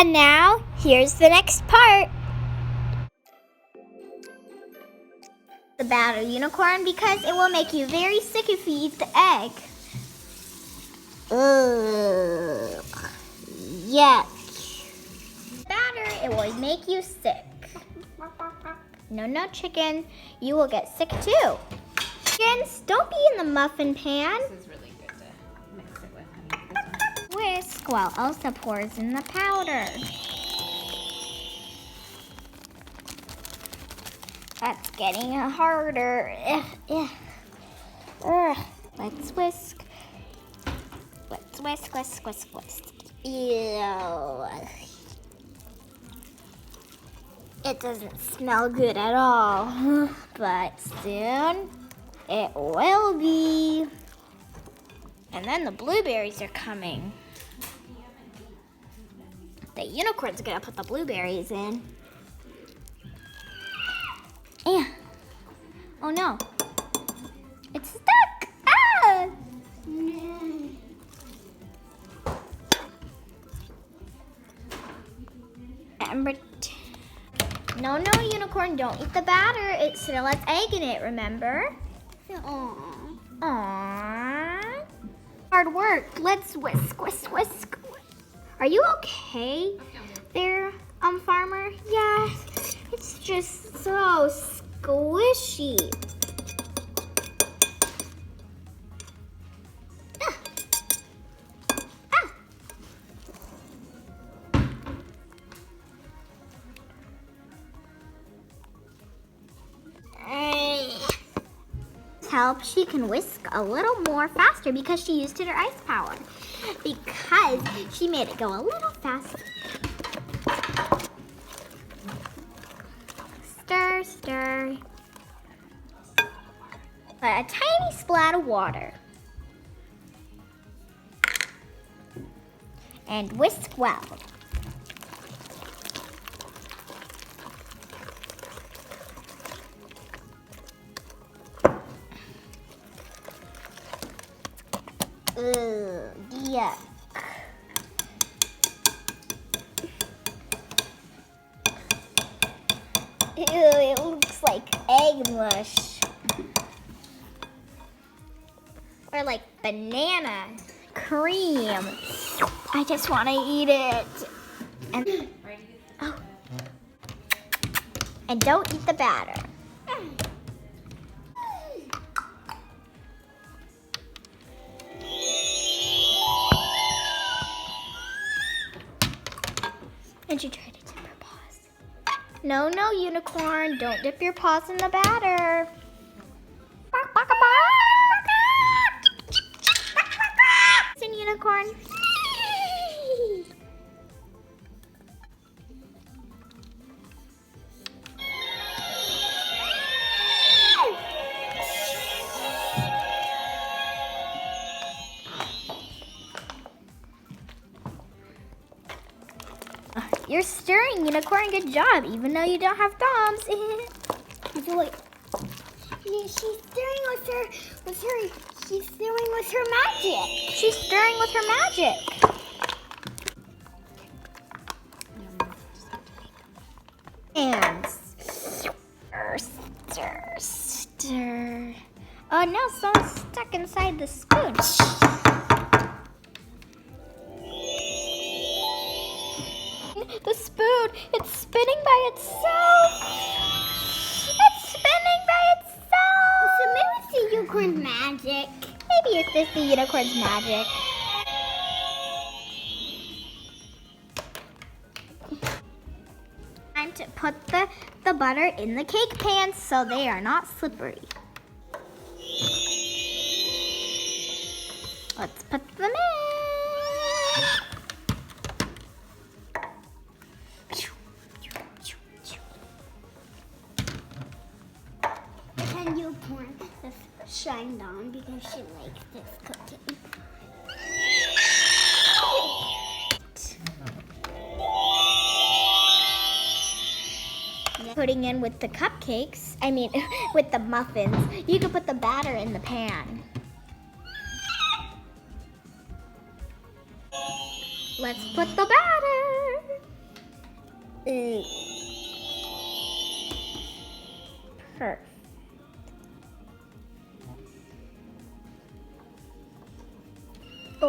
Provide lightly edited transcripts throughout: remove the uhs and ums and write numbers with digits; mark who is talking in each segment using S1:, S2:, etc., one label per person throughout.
S1: And now, here's the next part. The batter unicorn because it will make you very sick if you eat the egg. Ugh. Yuck. Batter, it will make you sick. No, chicken. You will get sick too. Chickens, don't be in the muffin pan.
S2: This is really good to mix it with, honey.
S1: Whisk while Elsa pours in the powder. That's getting harder. Let's whisk. Let's whisk. Ew. It doesn't smell good at all, but soon it will be. And then the blueberries are coming. The unicorn's gonna put the blueberries in. Yeah. Oh no. It's stuck. Ah! Remember, no, unicorn, don't eat the batter. It still has egg in it, remember? Aww. Hard work. Let's whisk. Are you okay there, farmer? Yeah, it's just so squishy. Help, she can whisk a little more faster because she used her ice power. Because she made it go a little faster. Stir. Put a tiny splat of water. And whisk well. Ugh, yuck. Ew, it looks like egg mush. Or like banana cream. I just want to eat it. And don't eat the batter. And she tried to dip her paws. No, unicorn. Don't dip your paws in the batter. Listen, unicorn. You're stirring, unicorn. Good job, even though you don't have thumbs.
S3: She's stirring with her magic.
S1: She's stirring with her magic. And stir. Oh no, someone's stuck inside the spoon. The spoon, it's spinning by itself.
S3: So maybe it's the unicorn's magic.
S1: Maybe it's just the unicorn's magic. Time to put the butter in the cake pans so they are not slippery. Let's put them in.
S3: And unicorn is shined on because she likes this cooking.
S1: Putting in with the cupcakes, with the muffins, you can put the batter in the pan. Let's put the batter.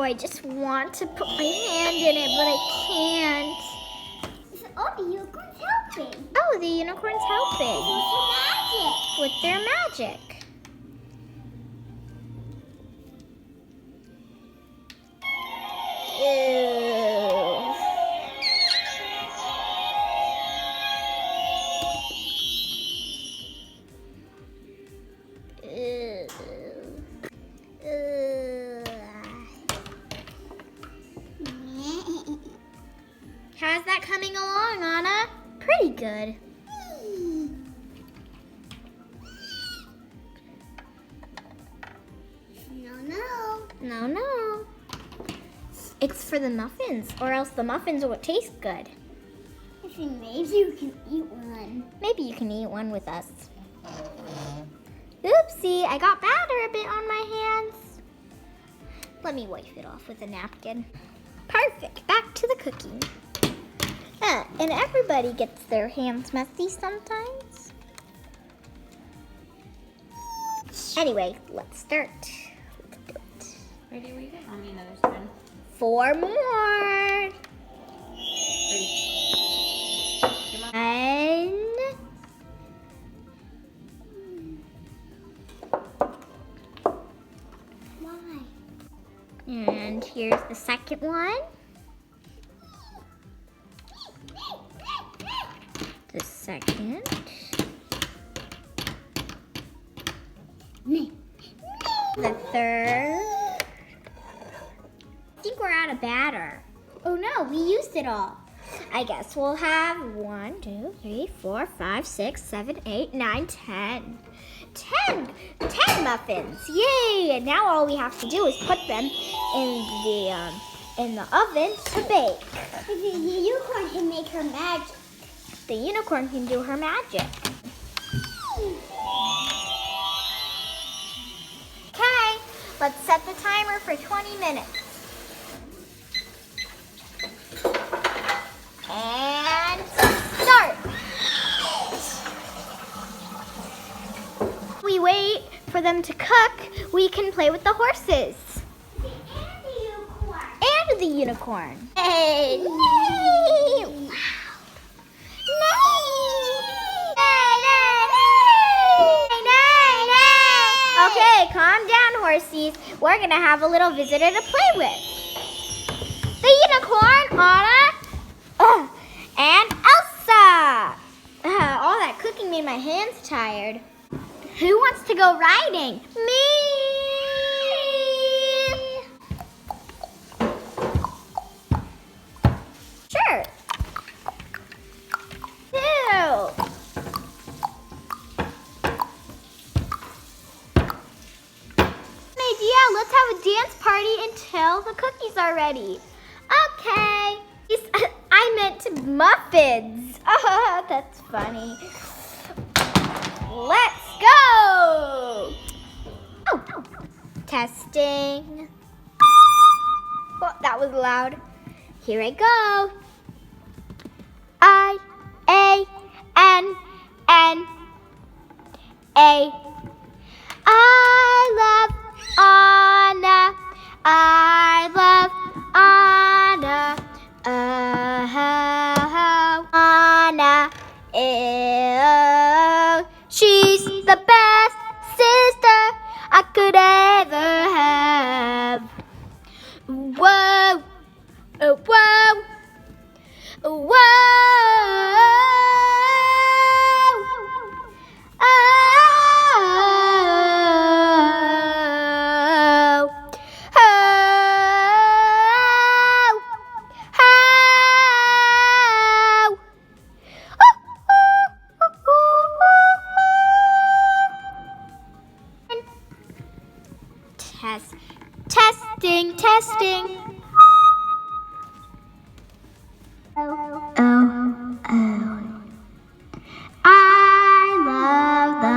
S1: Oh, I just want to put my hand in it, but I can't.
S3: Oh, the unicorn's helping.
S1: Oh, the unicorn's helping
S3: With
S1: with their magic. Ew. Ew.
S3: magic.
S1: How's that coming along, Anna? Pretty good. No. It's for the muffins, or else the muffins won't taste good.
S3: Maybe you can eat one.
S1: Maybe you can eat one with us. Oopsie, I got batter a bit on my hands. Let me wipe it off with a napkin. Perfect, back to the cooking. And everybody gets their hands messy sometimes. Anyway, let's start.
S2: Ready, read it? On the other side.
S1: 4 more.
S2: 3. Come on.
S3: Why?
S1: And here's the second one. The second. The third. I think we're out of batter. Oh no, we used it all. I guess we'll have 1, 2, 3, 4, 5, 6, 7, 8, 9, 10. 10 muffins. Yay! And now all we have to do is put them in the oven to bake.
S3: The unicorn can make her magic.
S1: The unicorn can do her magic. Okay, let's set the timer for 20 minutes. And start. We wait for them to cook. We can play with the horses. And the unicorn. Hey! Nay! Wow! Nay! Okay, calm down, horsies. We're gonna have a little visitor to play with. The unicorn, Anna, and Elsa. All that cooking made my hands tired. Who wants to go riding? Me! Sure. Ew. Idea, let's have a dance party until the cookies are ready. Okay. I meant muffins. Oh, that's funny. Let's go. Oh, testing. Oh, that was loud. Here I go. I-A-N-N-A. I love Anna. I love Anna. Anna. She's the best sister I could ever have. Whoa. Whoa. Whoa. Testing. I love the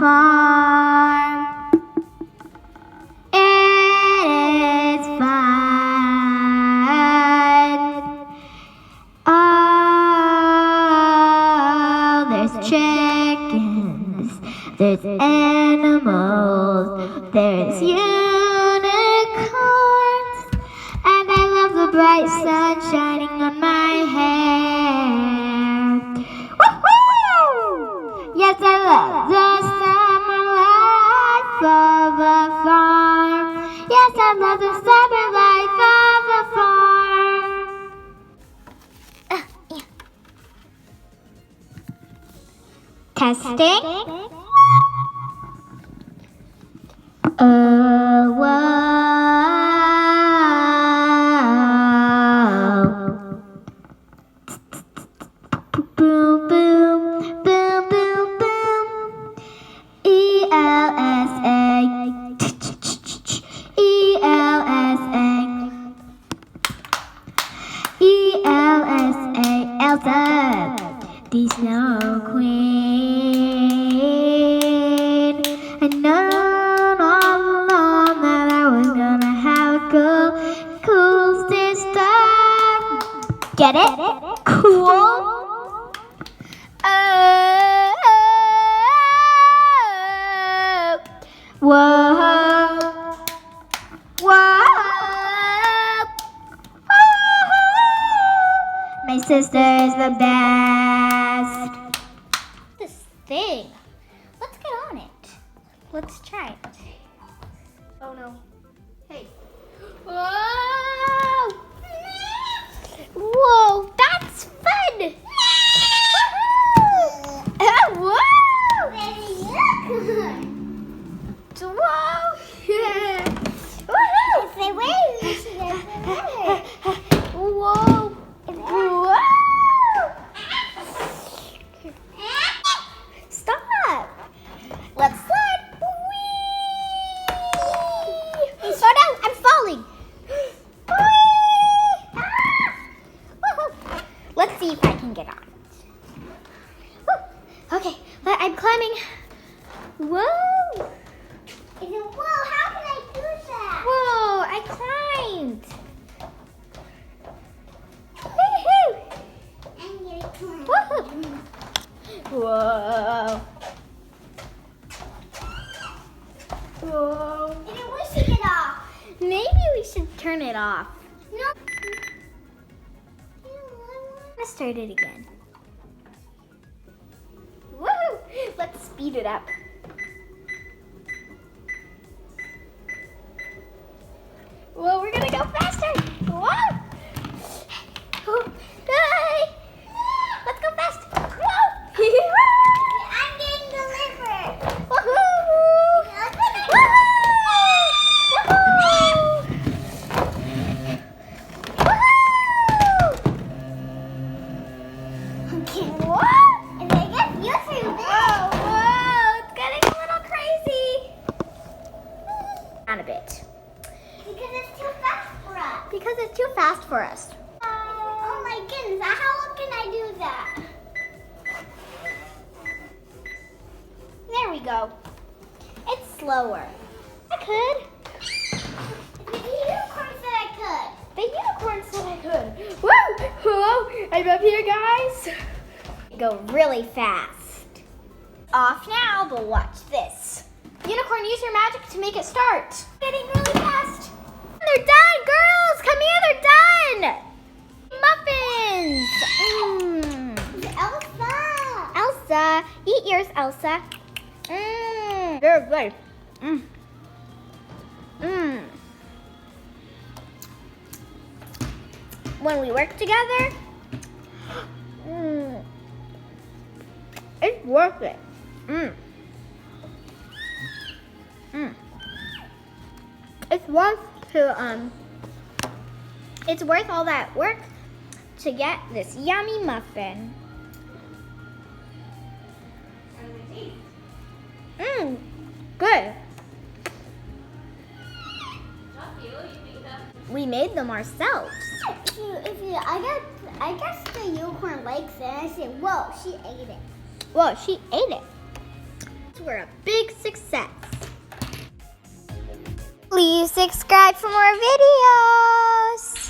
S1: farm. It is fun. Oh, there's chickens, there's animals, there's unicorns. Testing. Oh, wow. Boom, boom, boom, boom, boom. ELSA. ELSA. ELSA. Elsa, the Snow Queen. I know all along that I was gonna have a cool sister. Get it? Cool. Whoa. Whoa. My sister is the best. This thing. Let's get on it. Let's try it.
S2: Oh no. Hey.
S1: Whoa! Whoa, that's fun! Whoa! Whoa!
S3: If they win, we should get better.
S1: Whoa! Whoa! Stop! Let's slide! Whee! Oh no, I'm falling! Whee! Woohoo! Let's see if I can get on it. Woo. Okay, I'm climbing. Whoa!
S3: Whoa, how can I do that?
S1: Whoa, I climbed. Woohoo!
S3: I'm gonna climb.
S1: Woohoo! Whoa. Whoa.
S3: And then we should get off.
S1: Maybe we should turn it off.
S3: No.
S1: Let's start it again. Woohoo! Let's speed it up. Whoa, we're gonna go faster. Whoa! Oh, hey! Let's go fast. Whoa!
S3: I'm getting delivered.
S1: Woohoo!
S3: Okay.
S1: Whoa!
S3: And I guess you're through this.
S1: Whoa! It's getting a little crazy. Not a bit.
S3: Because it's too fast for us.
S1: Because it's too fast for us.
S3: Oh my goodness, how can I do that?
S1: There we go. It's slower. I could.
S3: The unicorn said I could.
S1: The unicorn said I could. Woo! Whoa! I'm up here, guys. Go really fast. Off now, but watch this. Unicorn, use your magic to make it start. Getting really fast. They're done, girls. Come here, they're done. Muffins.
S3: Elsa.
S1: Elsa, eat yours, Elsa. Very good. When we work together, it's worth it. It's worth it's worth all that work to get this yummy muffin. Good. We made them ourselves.
S3: I guess the unicorn likes it. I said, whoa, she ate it.
S1: Well, she ate it. We're a big success. Please subscribe for more videos.